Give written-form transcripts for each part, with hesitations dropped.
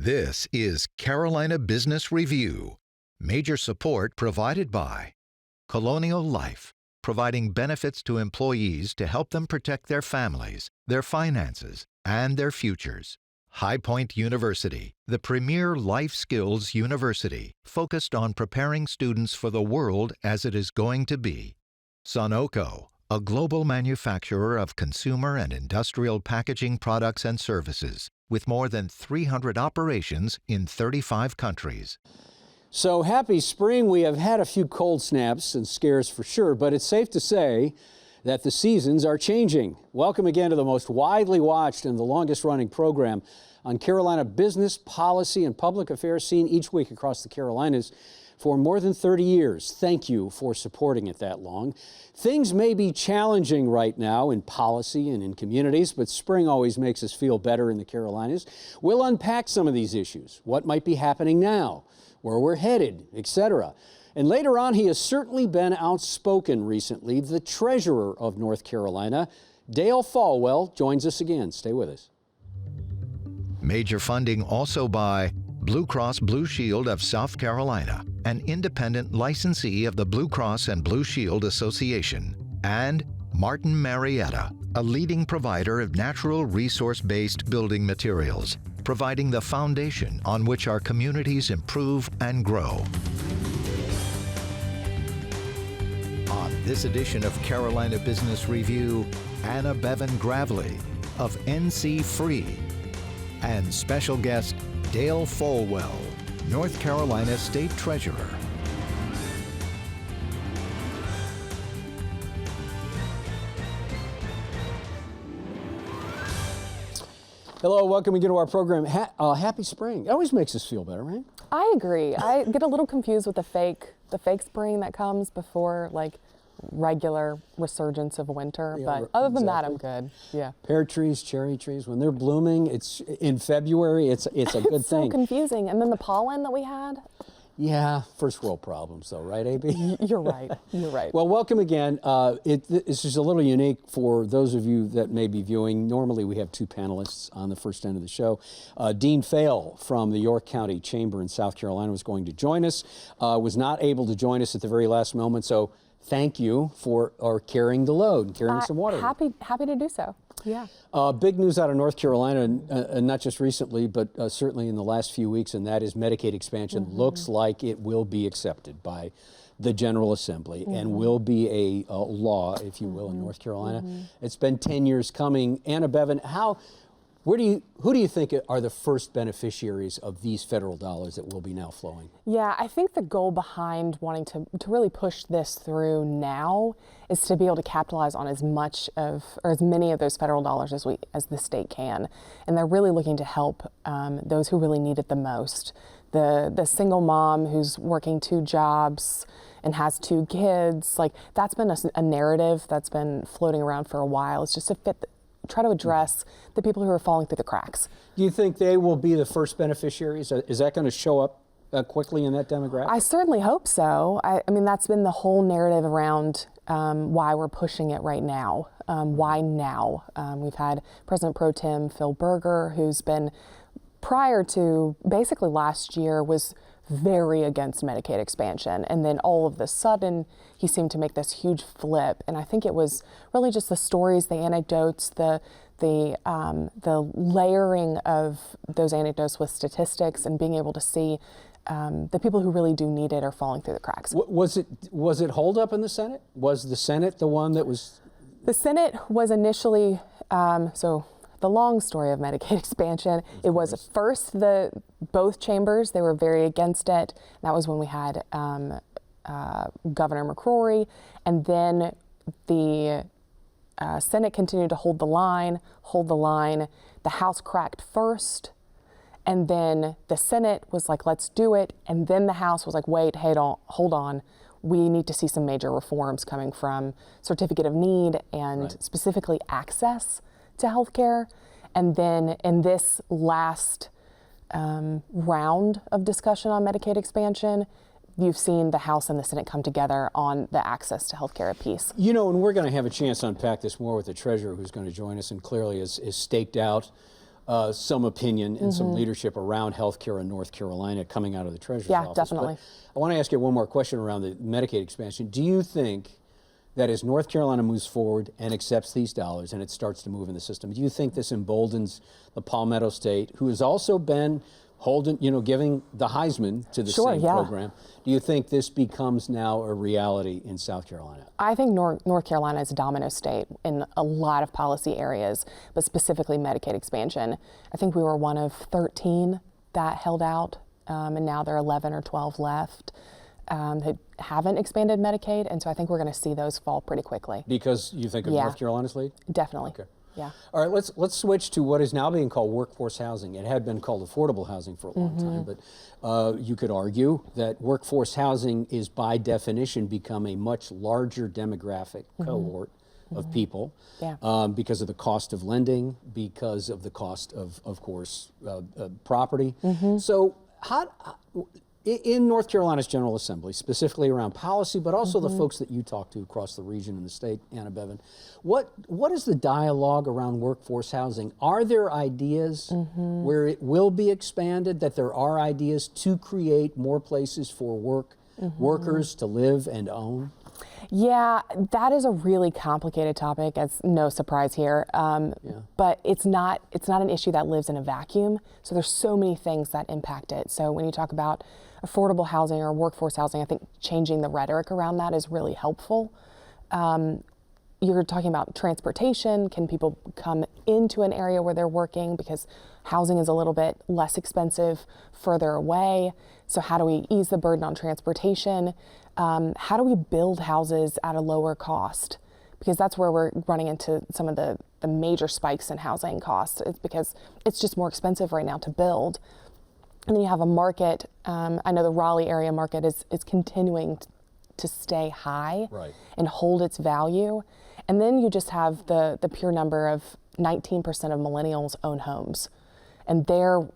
This is Carolina Business Review. Major support provided by Colonial Life, providing benefits to employees to help them protect their families, their finances, and their futures. High Point University, the premier life skills university focused on preparing students for the world as it is going to be. Sunoco, a global manufacturer of consumer and industrial packaging products and services, with more than 300 operations in 35 countries. So happy spring. We have had a few cold snaps and scares for sure, but it's safe to say that the seasons are changing. Welcome again to the most widely watched and the longest running program on Carolina business, policy, and public affairs, seen each week across the Carolinas for more than 30 years. Thank you for supporting it that long. Things may be challenging right now in policy and in communities, but spring always makes us feel better in the Carolinas. We'll unpack some of these issues, what might be happening now, where we're headed, etc. And later on, he has certainly been outspoken recently. The treasurer of North Carolina, Dale Folwell, joins us again. Stay with us. Major funding also by Blue Cross Blue Shield of South Carolina, an independent licensee of the Blue Cross and Blue Shield Association, and Martin Marietta, a leading provider of natural resource-based building materials, providing the foundation on which our communities improve and grow. On this edition of Carolina Business Review, Anna Beavon Gravely of NC Free, and special guest Dale Folwell, North Carolina State Treasurer. Hello, welcome again to our program. Happy spring. It always makes us feel better, right? I agree. I get a little confused with the fake spring that comes before like regular resurgence of winter, Yeah, but other than that, exactly. I'm good. Yeah. Pear trees, cherry trees, when they're blooming, it's in February, it's a good It's so thing. confusing. And then the pollen that we had. Yeah, first world problems though, right, AB? You're right. You're right. Well, welcome again. This is a little unique for those of you that may be viewing. Normally we have two panelists on the first end of the show. Dean Fail from the York County Chamber in South Carolina was going to join us, was not able to join us at the very last moment, so thank you for carrying the load and carrying some water. Happy to do so. Yeah. Big news out of North Carolina, not just recently, but certainly in the last few weeks, and that is Medicaid expansion looks like it will be accepted by the General Assembly and will be a law, if you will, in North Carolina. It's been 10 years coming. Anna Beavon, who do you think are the first beneficiaries of these federal dollars that will be now flowing? Yeah, I think the goal behind wanting to really push this through now is to be able to capitalize on as much of, or as many of those federal dollars as the state can. And they're really looking to help those who really need it the most. The single mom who's working 2 jobs and has 2 kids, like that's been a narrative that's been floating around for a while. It's just to try to address the people who are falling through the cracks. Do you think they will be the first beneficiaries? Is that going to show up quickly in that demographic? I certainly hope so. I mean, that's been the whole narrative around why we're pushing it right now. Why now? We've had President Pro Tem Phil Berger, who's been, prior to basically last year, was very against Medicaid expansion, and then all of a sudden he seemed to make this huge flip. And I think it was really just the stories, the anecdotes, the layering of those anecdotes with statistics, and being able to see the people who really do need it are falling through the cracks. Was it hold up in the Senate? Was the Senate the one that was? The Senate was initially so. The long story of Medicaid expansion, it was first both chambers, they were very against it. That was when we had Governor McCrory, and then the Senate continued to hold the line. The House cracked first, and then the Senate was like, let's do it, and then the House was like, wait, hold on. We need to see some major reforms coming from certificate of need and specifically access to health care. And then in this last round of discussion on Medicaid expansion, you've seen the House and the Senate come together on the access to health care piece. You know, and we're going to have a chance to unpack this more with the treasurer who's going to join us and clearly is staked out some opinion and some leadership around healthcare in North Carolina coming out of the Treasurer's office. Yeah, definitely. But I want to ask you one more question around the Medicaid expansion. Do you think that as North Carolina moves forward and accepts these dollars and it starts to move in the system, do you think this emboldens the Palmetto State, who has also been holding, giving the Heisman to the same program? Do you think this becomes now a reality in South Carolina? I think North Carolina is a domino state in a lot of policy areas, but specifically Medicaid expansion. I think we were one of 13 that held out, and now there are 11 or 12 left that haven't expanded Medicaid, and so I think we're going to see those fall pretty quickly. Because you think of North Carolina's lead? Definitely. Okay. Yeah. All right, let's switch to what is now being called workforce housing. It had been called affordable housing for a long time, but you could argue that workforce housing is by definition become a much larger demographic cohort of people because of the cost of lending, because of the cost of course, property. So in North Carolina's General Assembly, specifically around policy, but also the folks that you talk to across the region and the state, Anna Beavon, what is the dialogue around workforce housing? Are there ideas where it will be expanded, that there are ideas to create more places for workers to live and own? Yeah, that is a really complicated topic. It's no surprise here, but it's not an issue that lives in a vacuum. So there's so many things that impact it. So when you talk about affordable housing or workforce housing, I think changing the rhetoric around that is really helpful. You're talking about transportation. Can people come into an area where they're working because housing is a little bit less expensive further away? So how do we ease the burden on transportation? How do we build houses at a lower cost? Because that's where we're running into some of the major spikes in housing costs. It's because it's just more expensive right now to build. And then you have a market, I know the Raleigh area market is continuing to stay high and hold its value. And then you just have the pure number of 19% of millennials own homes. And they're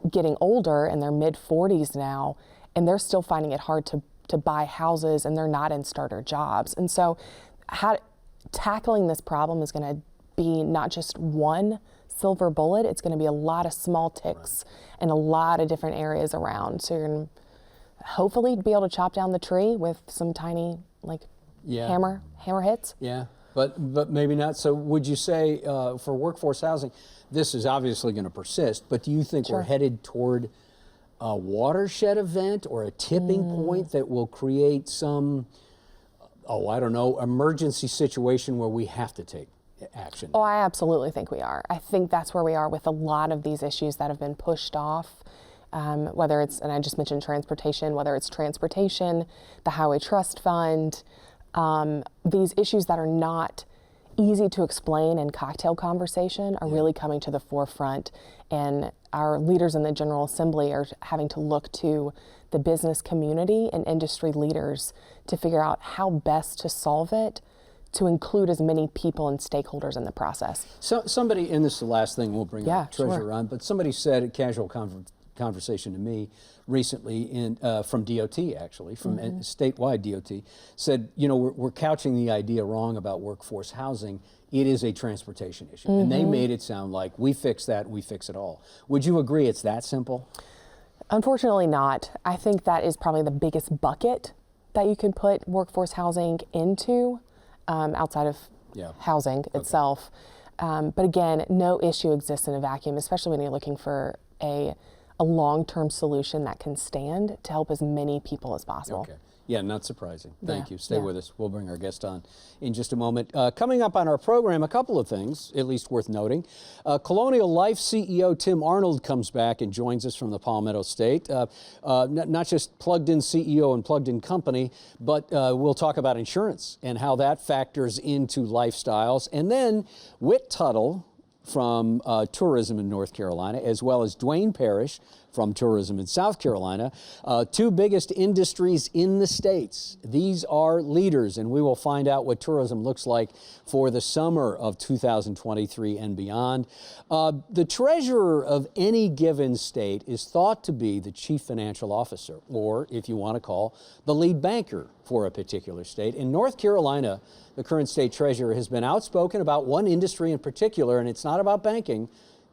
getting older in their mid-40s now, and they're still finding it hard to buy houses, and they're not in starter jobs. And so tackling this problem is going to be not just one silver bullet, it's going to be a lot of small ticks in a lot of different areas around. So you're going to hopefully be able to chop down the tree with some tiny hammer hits. Yeah, but maybe not. So would you say for workforce housing, this is obviously going to persist, but do you think we're headed toward a watershed event or a tipping point that will create some, emergency situation where we have to take action? Oh, I absolutely think we are. I think that's where we are with a lot of these issues that have been pushed off, whether it's, and I just mentioned transportation, whether it's transportation, the Highway Trust Fund, these issues that are not easy to explain in cocktail conversation are really coming to the forefront, and our leaders in the General Assembly are having to look to the business community and industry leaders to figure out how best to solve it, to include as many people and stakeholders in the process. So somebody, and this is the last thing we'll bring the treasurer on, but somebody said a casual conversation to me recently from DOT, actually, from statewide DOT, said, we're couching the idea wrong about workforce housing. It is a transportation issue. And they made it sound like we fix that, we fix it all. Would you agree it's that simple? Unfortunately not. I think that is probably the biggest bucket that you could put workforce housing into, outside of housing itself. But again, no issue exists in a vacuum, especially when you're looking for a long-term solution that can stand to help as many people as possible. Okay. Yeah, not surprising. Thank you. Stay with us. We'll bring our guest on in just a moment. Coming up on our program, a couple of things, at least worth noting. Colonial Life CEO Tim Arnold comes back and joins us from the Palmetto State. Not just plugged-in CEO and plugged-in company, but we'll talk about insurance and how that factors into lifestyles. And then Whit Tuttle from tourism in North Carolina, as well as Dwayne Parrish from tourism in South Carolina, two biggest industries in the states. These are leaders, and we will find out what tourism looks like for the summer of 2023 and beyond. The treasurer of any given state is thought to be the chief financial officer, or if you want to call, the lead banker for a particular state. In North Carolina, the current state treasurer has been outspoken about one industry in particular, and it's not about banking.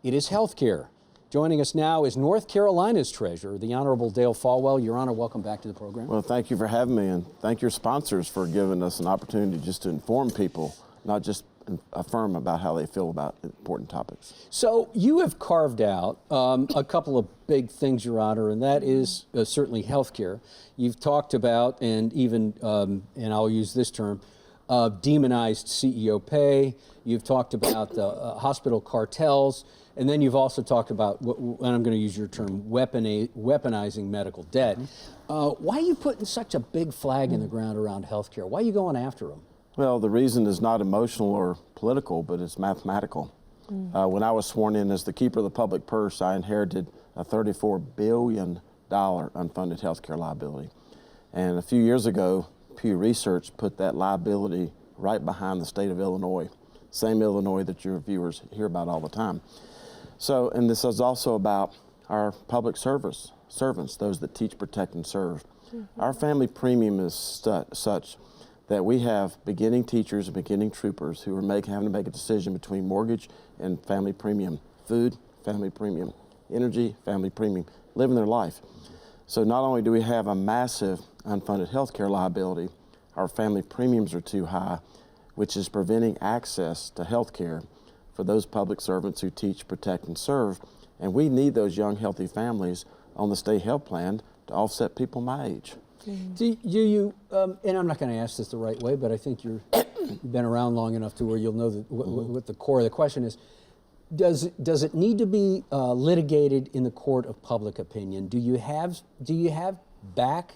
it is health care. Joining us now is North Carolina's treasurer, the Honorable Dale Folwell. Your Honor, welcome back to the program. Well, thank you for having me, and thank your sponsors for giving us an opportunity just to inform people, not just affirm about how they feel about important topics. So you have carved out a couple of big things, Your Honor, and that is certainly health care. You've talked about, and even, and I'll use this term, demonized CEO pay. You've talked about the hospital cartels. And then you've also talked about, and I'm going to use your term, weaponizing medical debt. Why are you putting such a big flag in the ground around health care? Why are you going after them? Well, the reason is not emotional or political, but it's mathematical. When I was sworn in as the keeper of the public purse, I inherited a $34 billion unfunded health care liability. And a few years ago, Pew Research put that liability right behind the state of Illinois, same Illinois that your viewers hear about all the time. So, and this is also about our public servants, those that teach, protect, and serve. Our family premium is such that we have beginning teachers and beginning troopers who are having to make a decision between mortgage and family premium, food, family premium, energy, family premium, living their life. So not only do we have a massive unfunded health care liability, our family premiums are too high, which is preventing access to health care for those public servants who teach, protect, and serve. And we need those young, healthy families on the state health plan to offset people my age. Do you, and I'm not going to ask this the right way, but I think you've been around long enough to where you'll know what the core of the question is. Does it need to be litigated in the court of public opinion? Do you have back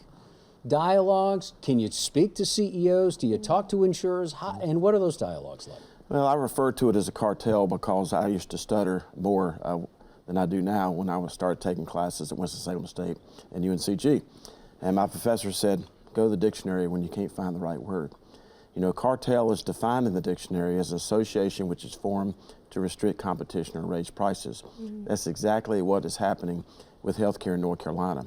dialogues? Can you speak to CEOs? Do you talk to insurers? And what are those dialogues like? Well, I refer to it as a cartel because I used to stutter more than I do now when I started taking classes at Winston-Salem State and UNCG. And my professor said, go to the dictionary when you can't find the right word. You know, cartel is defined in the dictionary as an association which is formed to restrict competition or raise prices. That's exactly what is happening with healthcare in North Carolina.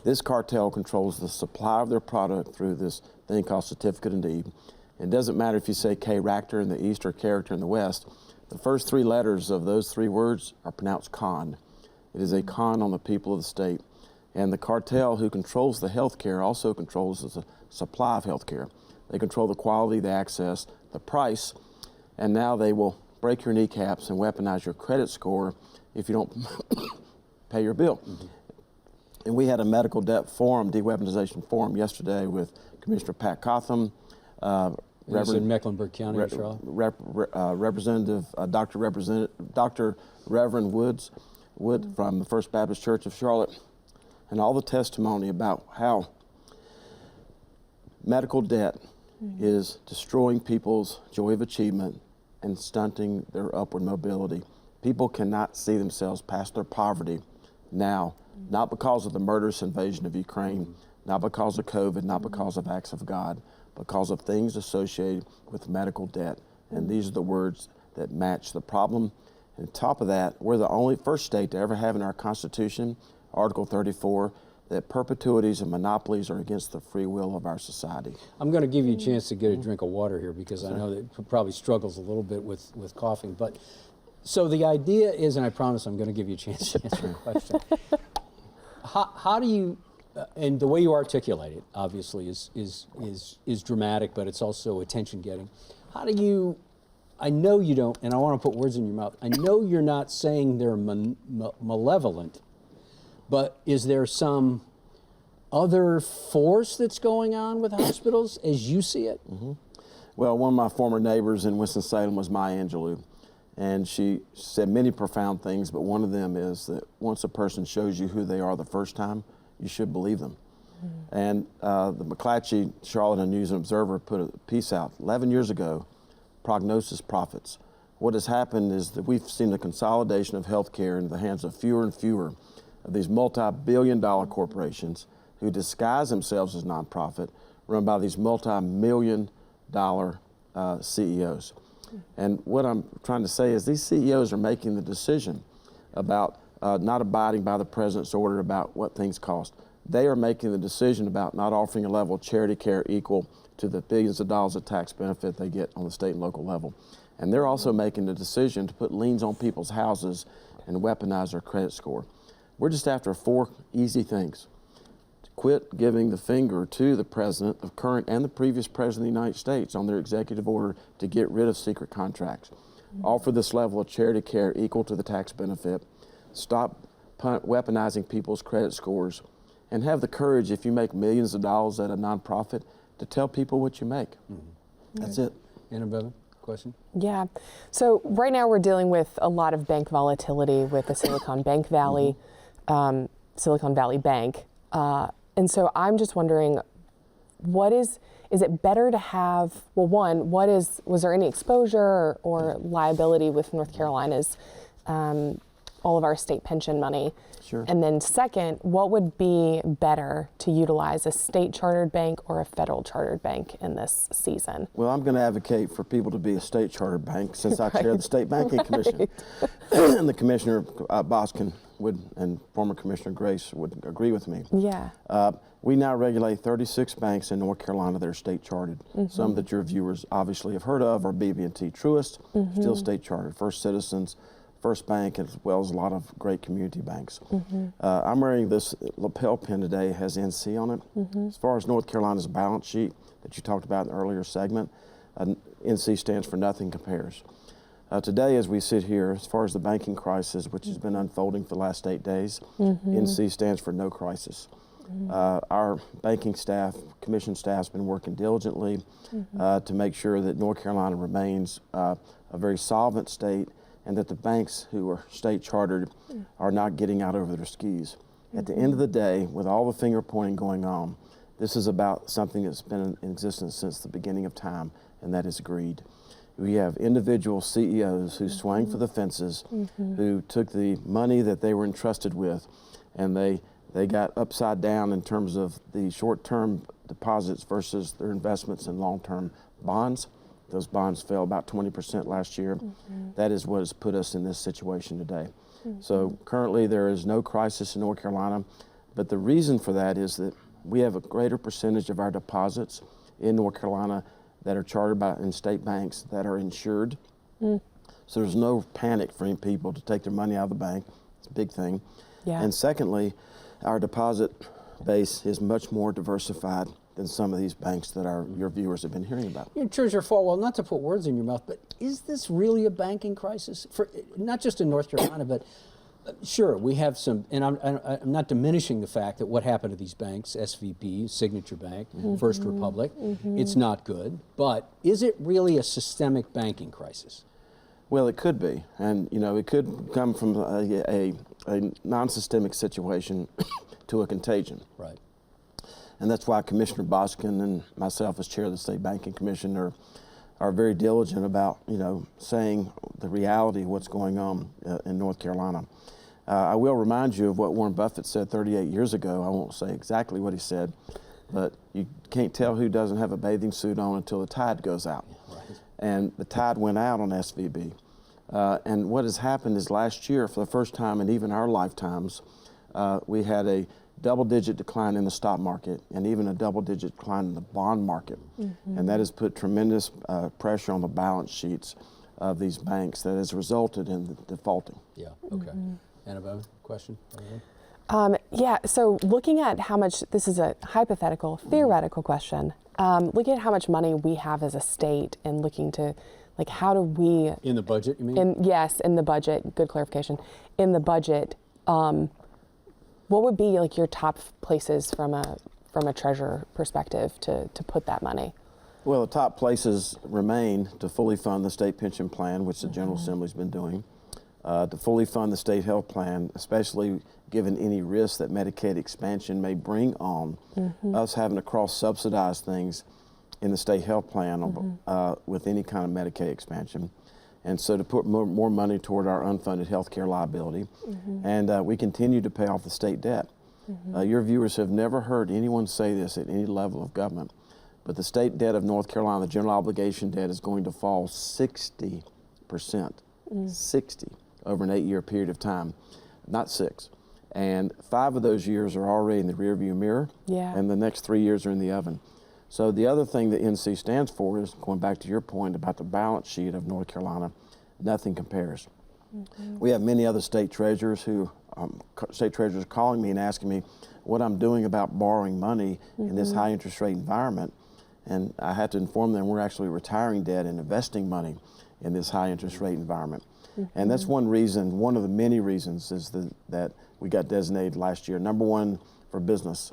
This cartel controls the supply of their product through this thing called certificate of need. It doesn't matter if you say K-Ractor in the East or character in the West. The first three letters of those three words are pronounced con. It is a con on the people of the state. And the cartel who controls the health care also controls the supply of health care. They control the quality, the access, the price, and now they will break your kneecaps and weaponize your credit score if you don't pay your bill. And we had a medical debt forum, de-weaponization forum yesterday with Commissioner Pat Cotham, in Mecklenburg County, Charlotte. Representative Dr. Reverend Wood from the First Baptist Church of Charlotte, and all the testimony about how medical debt is destroying people's joy of achievement and stunting their upward mobility. People cannot see themselves past their poverty now, not because of the murderous invasion of Ukraine, not because of COVID, not because of acts of God, because of things associated with medical debt. And these are the words that match the problem. And on top of that, we're the only first state to ever have in our Constitution, Article 34, that perpetuities and monopolies are against the free will of our society. I'm going to give you a chance to get a drink of water here because I know that it probably struggles a little bit with coughing. But so the idea is, and I promise I'm going to give you a chance to answer your question. How do you, and the way you articulate it, obviously, is dramatic, but it's also attention-getting. How do you, I know you don't, and I want to put words in your mouth, I know you're not saying they're malevolent, but is there some other force that's going on with hospitals as you see it? Well, one of my former neighbors in Winston-Salem was Maya Angelou, and she said many profound things, but one of them is that once a person shows you who they are the first time, you should believe them. And the McClatchy Charlotte News and Observer put a piece out 11 years ago, Prognosis Prophets. What has happened is that we've seen the consolidation of healthcare in the hands of fewer and fewer of these multi-billion-dollar corporations who disguise themselves as nonprofit, run by these multi-million-dollar CEOs. And what I'm trying to say is these CEOs are making the decision about not abiding by the president's order about what things cost. They are making the decision about not offering a level of charity care equal to the billions of dollars of tax benefit they get on the state and local level. And they're also making the decision to put liens on people's houses and weaponize their credit score. We're just after 4 easy things. To quit giving the finger to the president, the current and the previous president of the United States on their executive order to get rid of secret contracts. Offer this level of charity care equal to the tax benefit. Stop weaponizing people's credit scores. And have the courage, if you make millions of dollars at a nonprofit, to tell people what you make. That's it. Anna Beavon, question? Yeah. So right now we're dealing with a lot of bank volatility with the Silicon Valley Bank. And so I'm just wondering, is it better to have, well, one, was there any exposure or liability with North Carolina's, all of our state pension money? Sure. And then second, what would be better to utilize, a state chartered bank or a federal chartered bank in this season? Well, I'm going to advocate for people to be a state chartered bank since I chair the State Banking Commission. And the Commissioner Boskin and former Commissioner Grace would agree with me. Yeah. We now regulate 36 banks in North Carolina that are state chartered. Some that your viewers obviously have heard of are BB&T Truist, still state chartered, First Citizens, First Bank, as well as a lot of great community banks. I'm wearing this lapel pin today, it has NC on it. As far as North Carolina's balance sheet that you talked about in the earlier segment, NC stands for Nothing Compares. Today, as we sit here, as far as the banking crisis, which has been unfolding for the last 8 days, NC stands for No Crisis. Our banking staff, commission staff, has been working diligently to make sure that North Carolina remains a very solvent state, and that the banks who are state chartered are not getting out over their skis. At the end of the day, with all the finger pointing going on, this is about something that's been in existence since the beginning of time, and that is greed. We have individual CEOs who swang for the fences, who took the money that they were entrusted with, and they got upside down in terms of the short-term deposits versus their investments in long-term bonds. Those bonds fell about 20% last year. That is what has put us in this situation today. So currently there is no crisis in North Carolina, but the reason for that is that we have a greater percentage of our deposits in North Carolina that are chartered by in-state banks that are insured. So there's no panic for any people to take their money out of the bank. It's a big thing. Yeah. And secondly, our deposit base is much more diversified than some of these banks that your viewers have been hearing about. Treasurer Folwell, not to put words in your mouth, but is this really a banking crisis? For not just in North Carolina, but sure, we have some, and I'm not diminishing the fact that what happened to these banks, SVB, Signature Bank, First Republic, it's not good, but is it really a systemic banking crisis? Well, it could be, and it could come from a non-systemic situation to a contagion. Right. And that's why Commissioner Boskin and myself as chair of the State Banking Commission are very diligent about, saying the reality of what's going on in North Carolina. I will remind you of what Warren Buffett said 38 years ago. I won't say exactly what he said, but you can't tell who doesn't have a bathing suit on until the tide goes out. Right. And the tide went out on SVB. And what has happened is last year, for the first time in even our lifetimes, we had a double-digit decline in the stock market and even a double-digit decline in the bond market. And that has put tremendous pressure on the balance sheets of these banks that has resulted in the defaulting. Yeah, okay. Anna Beavon, question? Yeah, so looking at how much, this is a hypothetical, theoretical question, looking at how much money we have as a state and looking to, how do we... In the budget, you mean? Yes, in the budget, good clarification. In the budget, what would be your top places from a treasurer perspective to put that money? Well, the top places remain to fully fund the state pension plan, which the General Assembly's been doing, to fully fund the state health plan, especially given any risk that Medicaid expansion may bring on, us having to cross-subsidize things in the state health plan with any kind of Medicaid expansion. And so to put more money toward our unfunded health care liability. And we continue to pay off the state debt. Your viewers have never heard anyone say this at any level of government, but the state debt of North Carolina, the general obligation debt, is going to fall 60%, 60 over an 8-year period of time, not 6. And 5 of those years are already in the rearview mirror, and the next 3 years are in the oven. So the other thing that NC stands for is, going back to your point about the balance sheet of North Carolina, nothing compares. We have many other state treasurers who, calling me and asking me what I'm doing about borrowing money in this high interest rate environment. And I had to inform them we're actually retiring debt and investing money in this high interest rate environment. And that's one reason, one of the many reasons is that we got designated last year. Number one for business.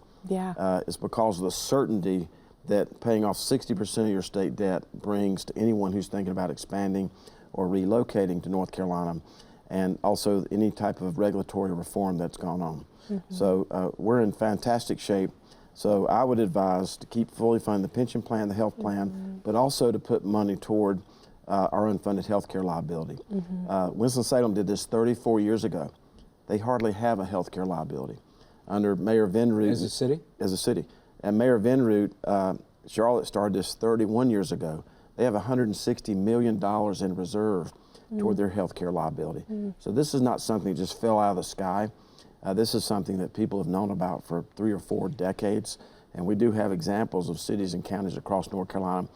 Is because of the certainty that paying off 60% of your state debt brings to anyone who's thinking about expanding or relocating to North Carolina, and also any type of regulatory reform that's gone on. So we're in fantastic shape. So I would advise to keep fully funding the pension plan, the health plan, but also to put money toward our unfunded health care liability. Winston-Salem did this 34 years ago. They hardly have a health care liability. Under Mayor Vinroot. As a city? As a city. And Mayor Vinroot, Charlotte started this 31 years ago. They have $160 million in reserve toward their health care liability. So this is not something that just fell out of the sky. This is something that people have known about for 3 or 4 decades. And we do have examples of cities and counties across North Carolina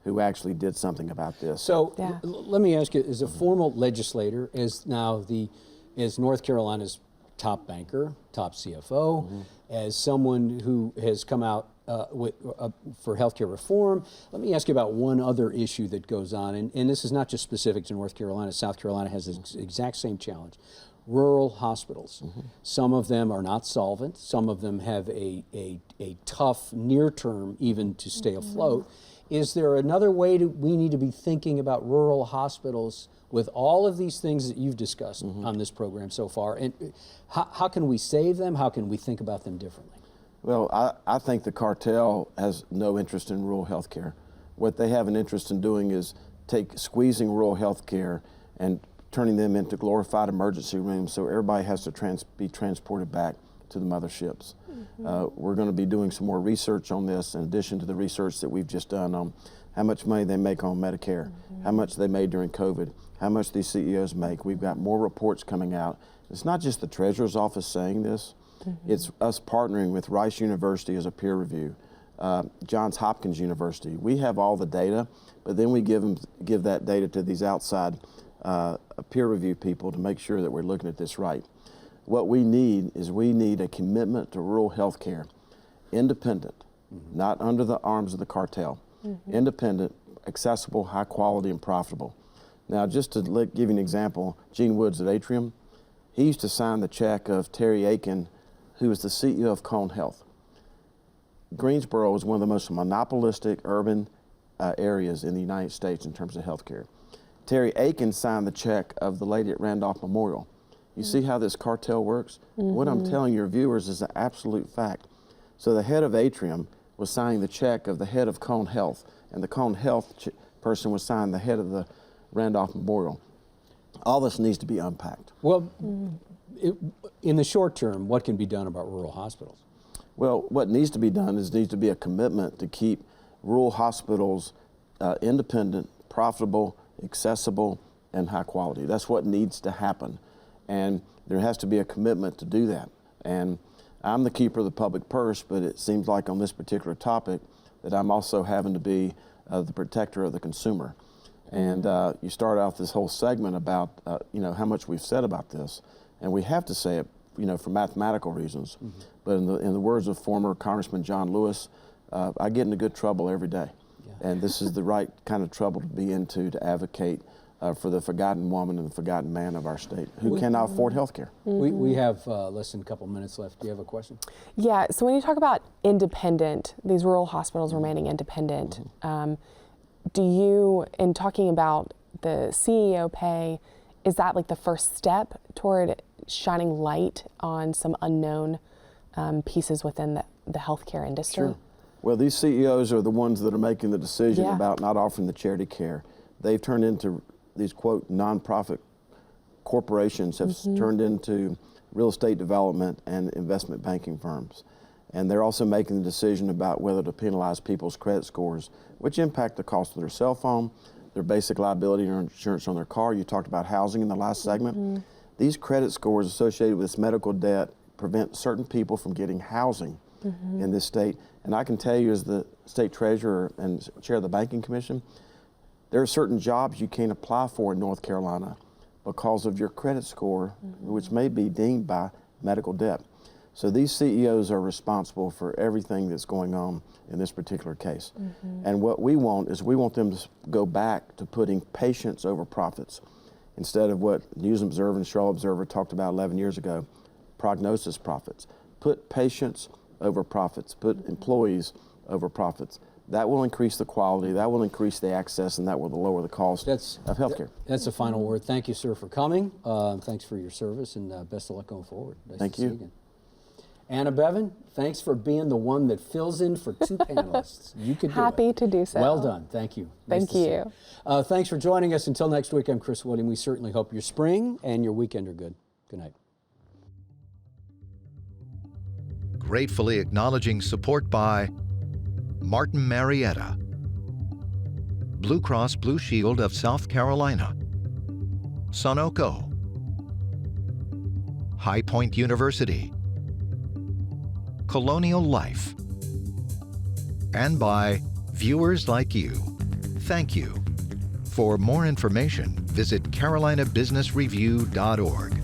who actually did something about this. So let me ask you, as a formal legislator, as North Carolina's top banker, top CFO, as someone who has come out for healthcare reform, let me ask you about one other issue that goes on, and this is not just specific to North Carolina. South Carolina has the exact same challenge. Rural hospitals. Some of them are not solvent. Some of them have a tough near term even to stay afloat. Is there another way we need to be thinking about rural hospitals with all of these things that you've discussed on this program so far? And how can we save them? How can we think about them differently? Well, I think the cartel has no interest in rural health care. What they have an interest in doing is squeezing rural health care and turning them into glorified emergency rooms so everybody has to be transported back to the motherships. We're going to be doing some more research on this in addition to the research that we've just done on how much money they make on Medicare, how much they made during COVID, how much these CEOs make. We've got more reports coming out. It's not just the Treasurer's Office saying this, it's us partnering with Rice University as a peer review, Johns Hopkins University. We have all the data, but then we give that data to these outside peer review people to make sure that we're looking at this right. What we need is a commitment to rural health care, independent, not under the arms of the cartel, independent, accessible, high quality, and profitable. Now, just to give you an example, Gene Woods at Atrium, he used to sign the check of Terry Aiken, who was the CEO of Cone Health. Greensboro is one of the most monopolistic urban areas in the United States in terms of health care. Terry Aiken signed the check of the lady at Randolph Memorial. You see how this cartel works? What I'm telling your viewers is an absolute fact. So the head of Atrium was signing the check of the head of Cone Health, and the Cone Health person was signing the head of the Randolph Memorial. All this needs to be unpacked. Well, in the short term, what can be done about rural hospitals? Well, what needs to be done is needs to be a commitment to keep rural hospitals independent, profitable, accessible, and high quality. That's what needs to happen. And there has to be a commitment to do that. And I'm the keeper of the public purse, but it seems like on this particular topic that I'm also having to be the protector of the consumer. And you start out this whole segment about how much we've said about this, and we have to say it, for mathematical reasons. But in the words of former Congressman John Lewis, I get into good trouble every day, and this is the right kind of trouble to be into to advocate for the forgotten woman and the forgotten man of our state who cannot afford health care. We have less than a couple minutes left. Do you have a question? Yeah, so when you talk about independent, these rural hospitals remaining independent, do you, in talking about the CEO pay, is that like the first step toward shining light on some unknown pieces within the healthcare industry? Sure. Well, these CEOs are the ones that are making the decision about not offering the charity care. They've turned into these, quote, nonprofit corporations have turned into real estate development and investment banking firms. And they're also making the decision about whether to penalize people's credit scores, which impact the cost of their cell phone, their basic liability or insurance on their car. You talked about housing in the last segment. These credit scores associated with this medical debt prevent certain people from getting housing in this state. And I can tell you, as the state treasurer and chair of the banking commission, there are certain jobs you can't apply for in North Carolina because of your credit score, which may be deemed by medical debt. So these CEOs are responsible for everything that's going on in this particular case. And what we want is we want them to go back to putting patients over profits, instead of what News Observer and Charlotte Observer talked about 11 years ago, prognosis profits. Put patients over profits, put employees over profits. That will increase the quality, that will increase the access, and that will lower the cost of healthcare. That's the final word. Thank you, sir, for coming. Thanks for your service, and best of luck going forward. Nice Thank to you. See you again. Anna Beavon, thanks for being the one that fills in for two panelists. You could do it. Happy to do so. Well done. Thank you. Nice Thank to see you. Thanks for joining us. Until next week, I'm Chris William. We certainly hope your spring and your weekend are good. Good night. Gratefully acknowledging support by Martin Marietta, Blue Cross Blue Shield of South Carolina, Sunoco, High Point University, Colonial Life, and by viewers like you. Thank you. For more information, visit carolinabusinessreview.org.